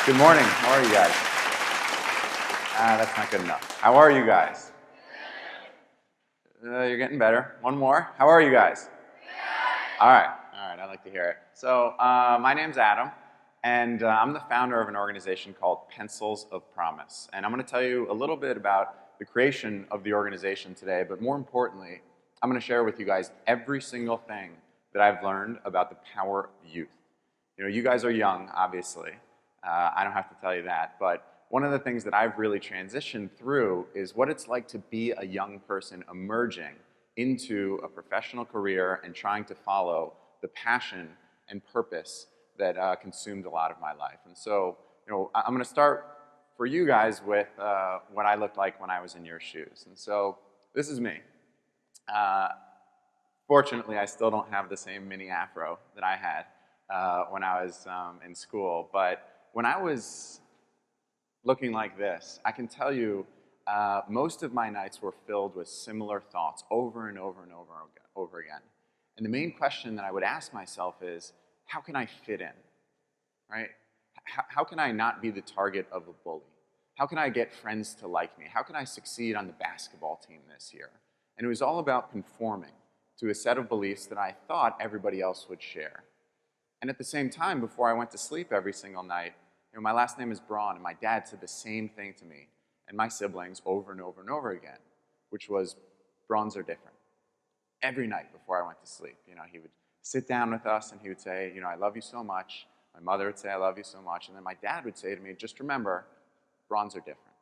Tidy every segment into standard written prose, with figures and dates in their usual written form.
Good morning. How are you guys? That's not good enough. How are you guys? You're getting better. One more. How are you guys? All right. I'd like to hear it. So my name's Adam, and I'm the founder of an organization called Pencils of Promise. And I'm going to tell you a little bit about the creation of the organization today, but more importantly, I'm going to share with you guys every single thing that I've learned about the power of youth. You know, you guys are young, obviously. I don't have to tell you that, but one of the things that I've really transitioned through is what it's like to be a young person emerging into a professional career and trying to follow the passion and purpose that consumed a lot of my life. And so, you know, I'm going to start for you guys with what I looked like when I was in your shoes. And so this is me. Fortunately, I still don't have the same mini afro that I had when I was in school, but when I was looking like this, I can tell you most of my nights were filled with similar thoughts over and over and over again. And the main question that I would ask myself is, how can I fit in, right? How can I not be the target of a bully? How can I get friends to like me? How can I succeed on the basketball team this year? And it was all about conforming to a set of beliefs that I thought everybody else would share. And at the same time, before I went to sleep every single night, you know, my last name is Braun, and my dad said the same thing to me and my siblings over and over and over again, which was, Brauns are different. Every night before I went to sleep, you know, he would sit down with us and he would say, you know, I love you so much. My mother would say, I love you so much. And then my dad would say to me, just remember, Brauns are different.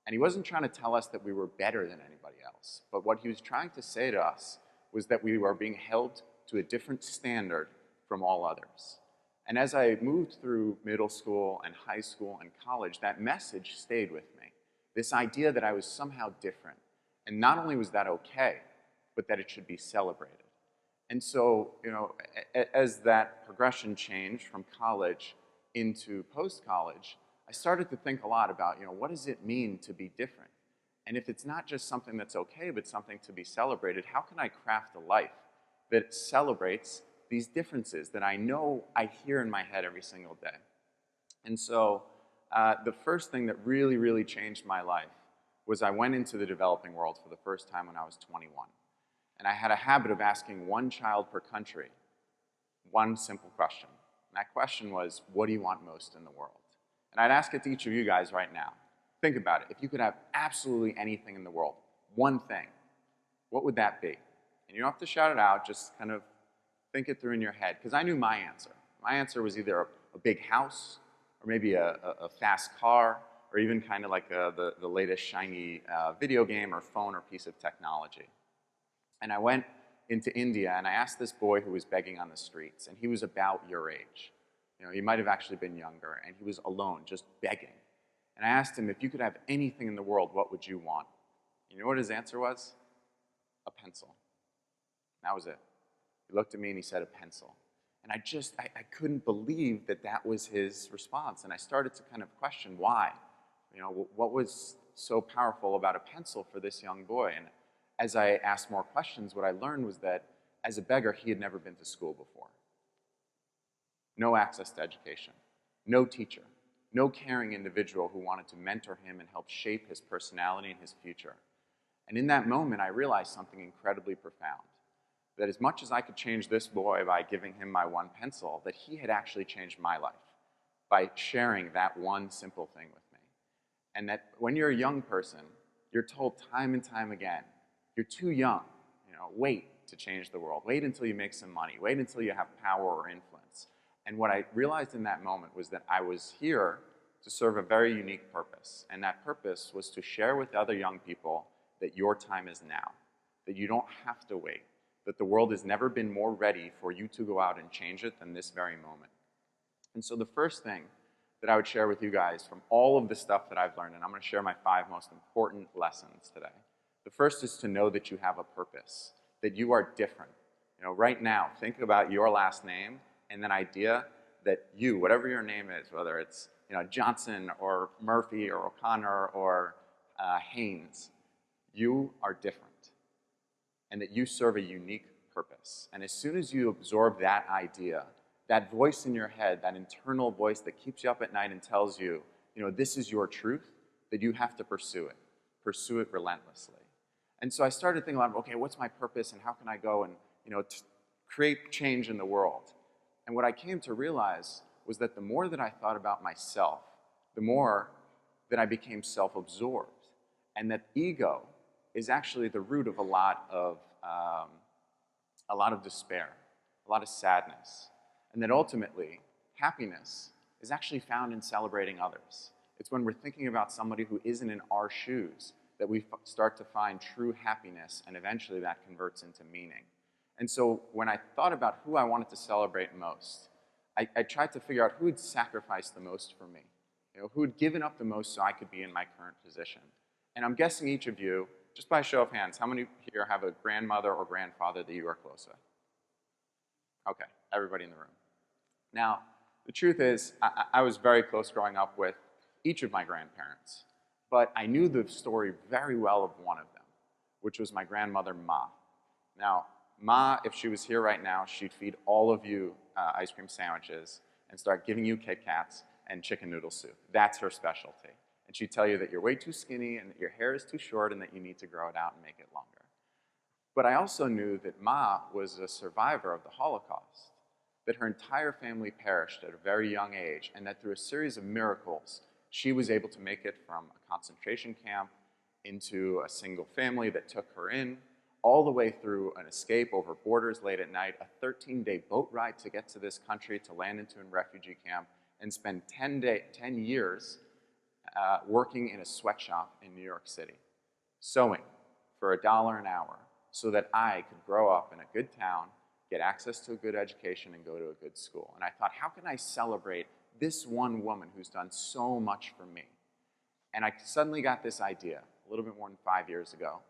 And he wasn't trying to tell us that we were better than anybody else, but what he was trying to say to us was that we were being held to a different standard from all others. And as I moved through middle school and high school and college, that message stayed with me. This idea that I was somehow different. And not only was that okay, but that it should be celebrated. And so, you know, as that progression changed from college into post-college, I started to think a lot about, you know, what does it mean to be different? And if it's not just something that's okay, but something to be celebrated, how can I craft a life that celebrates these differences that I know I hear in my head every single day? And so the first thing that really, really changed my life was I went into the developing world for the first time when I was 21. And I had a habit of asking one child per country one simple question. And that question was, what do you want most in the world? And I'd ask it to each of you guys right now. Think about it. If you could have absolutely anything in the world, one thing, what would that be? And you don't have to shout it out, just kind of think it through in your head, because I knew my answer. My answer was either a big house, or maybe a fast car, or even kind of like the latest shiny video game or phone or piece of technology. And I went into India, and I asked this boy who was begging on the streets, and he was about your age. You know, he might have actually been younger, and he was alone, just begging. And I asked him, if you could have anything in the world, what would you want? You know what his answer was? A pencil. That was it. He looked at me and he said, a pencil. And I couldn't believe that that was his response. And I started to kind of question why. You know, what was so powerful about a pencil for this young boy? And as I asked more questions, what I learned was that as a beggar, he had never been to school before. No access to education, no teacher, no caring individual who wanted to mentor him and help shape his personality and his future. And in that moment, I realized something incredibly profound. That as much as I could change this boy by giving him my one pencil, that he had actually changed my life by sharing that one simple thing with me. And that when you're a young person, you're told time and time again, you're too young, you know, wait to change the world. Wait until you make some money. Wait until you have power or influence. And what I realized in that moment was that I was here to serve a very unique purpose. And that purpose was to share with other young people that your time is now, that you don't have to wait, that the world has never been more ready for you to go out and change it than this very moment. And so the first thing that I would share with you guys from all of the stuff that I've learned, and I'm going to share my 5 most important lessons today. The first is to know that you have a purpose, that you are different. You know, right now, think about your last name and that idea that you, whatever your name is, whether it's, you know, Johnson or Murphy or O'Connor or Haynes, you are different. And that you serve a unique purpose. And as soon as you absorb that idea, that voice in your head, that internal voice that keeps you up at night and tells you, this is your truth, that you have to pursue it. Pursue it relentlessly. And so I started thinking about, okay, what's my purpose and how can I go and, create change in the world? And what I came to realize was that the more that I thought about myself, the more that I became self-absorbed, and that ego is actually the root of a lot of despair, a lot of sadness, and that ultimately happiness is actually found in celebrating others. It's when we're thinking about somebody who isn't in our shoes that we start to find true happiness, and eventually that converts into meaning. And so when I thought about who I wanted to celebrate most, I tried to figure out who had sacrificed the most for me, who had given up the most so I could be in my current position. And I'm guessing each of you, just by a show of hands, how many here have a grandmother or grandfather that you are close with? Okay, everybody in the room. Now, the truth is, I was very close growing up with each of my grandparents, but I knew the story very well of one of them, which was my grandmother, Ma. Now, Ma, if she was here right now, she'd feed all of you ice cream sandwiches and start giving you Kit Kats and chicken noodle soup. That's her specialty. And she'd tell you that you're way too skinny and that your hair is too short and that you need to grow it out and make it longer. But I also knew that Ma was a survivor of the Holocaust, that her entire family perished at a very young age, and that through a series of miracles, she was able to make it from a concentration camp into a single family that took her in, all the way through an escape over borders late at night, a 13-day boat ride to get to this country to land into a refugee camp, and spend 10 years working in a sweatshop in New York City, sewing for $1 an hour so that I could grow up in a good town, get access to a good education, and go to a good school. And I thought, how can I celebrate this one woman who's done so much for me? And I suddenly got this idea, a little bit more than 5 years ago,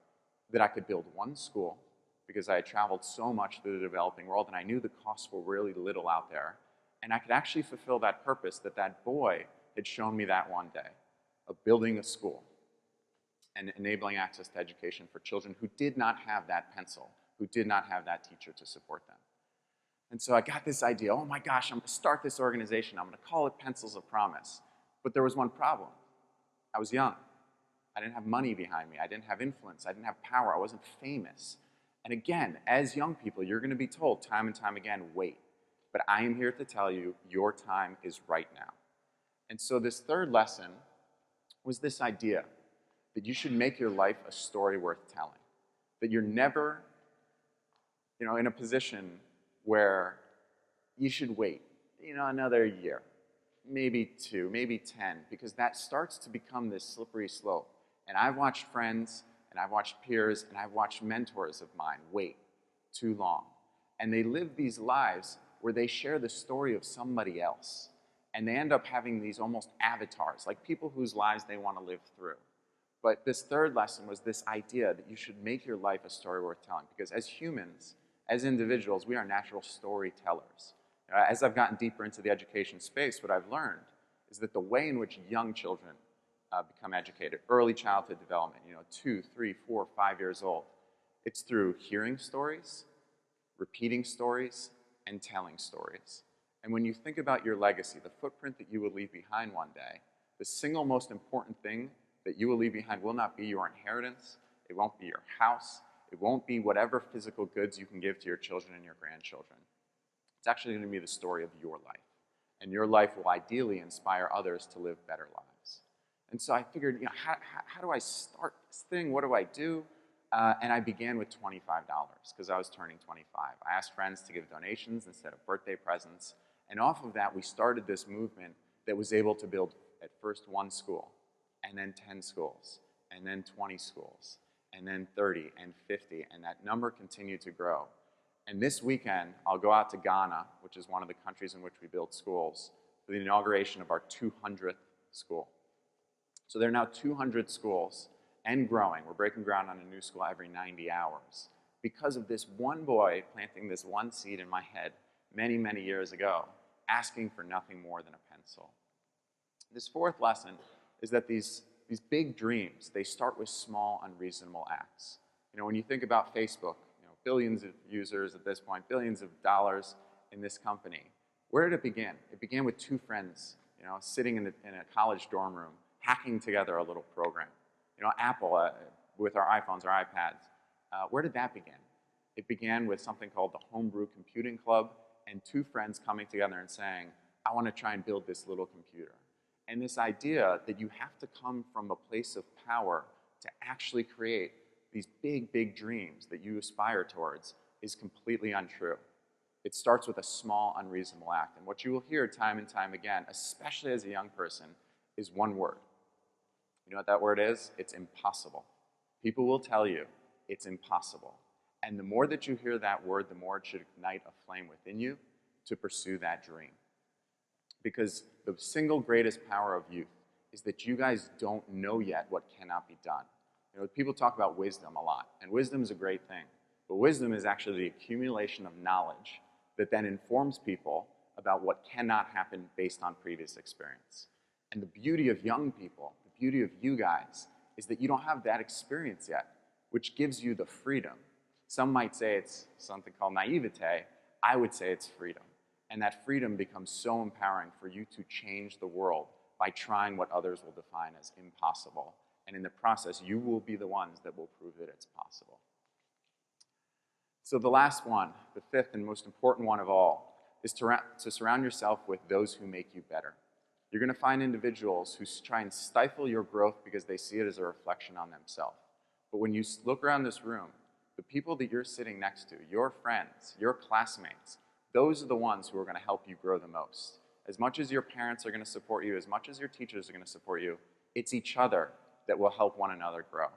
that I could build one school, because I had traveled so much through the developing world and I knew the costs were really little out there, and I could actually fulfill that purpose that that boy had shown me that one day, of building a school and enabling access to education for children who did not have that pencil, who did not have that teacher to support them. And so I got this idea, oh my gosh, I'm going to start this organization. I'm going to call it Pencils of Promise. But there was one problem. I was young. I didn't have money behind me. I didn't have influence. I didn't have power. I wasn't famous. And again, as young people, you're going to be told time and time again, wait. But I am here to tell you, your time is right now. And so this third lesson was this idea that you should make your life a story worth telling. That you're never, in a position where you should wait, another year, maybe 2, maybe 10, because that starts to become this slippery slope. And I've watched friends, and I've watched peers, and I've watched mentors of mine wait too long. And they live these lives where they share the story of somebody else. And they end up having these almost avatars, like people whose lives they want to live through. But this third lesson was this idea that you should make your life a story worth telling. Because as humans, as individuals, we are natural storytellers. As I've gotten deeper into the education space, what I've learned is that the way in which young children become educated, early childhood development, 2, 3, 4, 5 years old, it's through hearing stories, repeating stories, and telling stories. And when you think about your legacy, the footprint that you will leave behind one day, the single most important thing that you will leave behind will not be your inheritance, it won't be your house, it won't be whatever physical goods you can give to your children and your grandchildren. It's actually going to be the story of your life. And your life will ideally inspire others to live better lives. And so I figured, how do I start this thing? What do I do? And I began with $25 because I was turning 25. I asked friends to give donations instead of birthday presents. And off of that, we started this movement that was able to build at first 1 school, and then 10 schools, and then 20 schools, and then 30 and 50. And that number continued to grow. And this weekend, I'll go out to Ghana, which is one of the countries in which we build schools, for the inauguration of our 200th school. So there are now 200 schools and growing. We're breaking ground on a new school every 90 hours because of this one boy planting this one seed in my head many, many years ago, asking for nothing more than a pencil. This fourth lesson is that these big dreams, they start with small, unreasonable acts. When you think about Facebook, billions of users at this point, billions of dollars in this company. Where did it begin? It began with two friends, sitting in a college dorm room, hacking together a little program. Apple, with our iPhones, our iPads. Where did that begin? It began with something called the Homebrew Computing Club, and two friends coming together and saying, I want to try and build this little computer. And this idea that you have to come from a place of power to actually create these big, big dreams that you aspire towards is completely untrue. It starts with a small, unreasonable act. And what you will hear time and time again, especially as a young person, is one word. You know what that word is? It's impossible. People will tell you it's impossible. And the more that you hear that word, the more it should ignite a flame within you to pursue that dream. Because the single greatest power of youth is that you guys don't know yet what cannot be done. People talk about wisdom a lot, and wisdom is a great thing. But wisdom is actually the accumulation of knowledge that then informs people about what cannot happen based on previous experience. And the beauty of young people, the beauty of you guys, is that you don't have that experience yet, which gives you the freedom. Some might say it's something called naivete. I would say it's freedom. And that freedom becomes so empowering for you to change the world by trying what others will define as impossible. And in the process, you will be the ones that will prove that it's possible. So the last one, the fifth and most important one of all, is to surround yourself with those who make you better. You're going to find individuals who try and stifle your growth because they see it as a reflection on themselves. But when you look around this room, the people that you're sitting next to, your friends, your classmates, those are the ones who are going to help you grow the most. As much as your parents are going to support you, as much as your teachers are going to support you, it's each other that will help one another grow.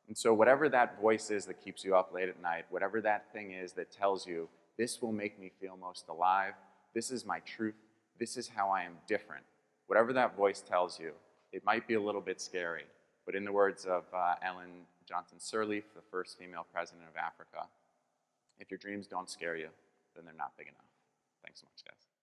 And so whatever that voice is that keeps you up late at night, whatever that thing is that tells you, this will make me feel most alive, this is my truth, this is how I am different, whatever that voice tells you, it might be a little bit scary, but in the words of Ellen Johnson Sirleaf, the first female president of Africa, if your dreams don't scare you, then they're not big enough. Thanks so much, guys.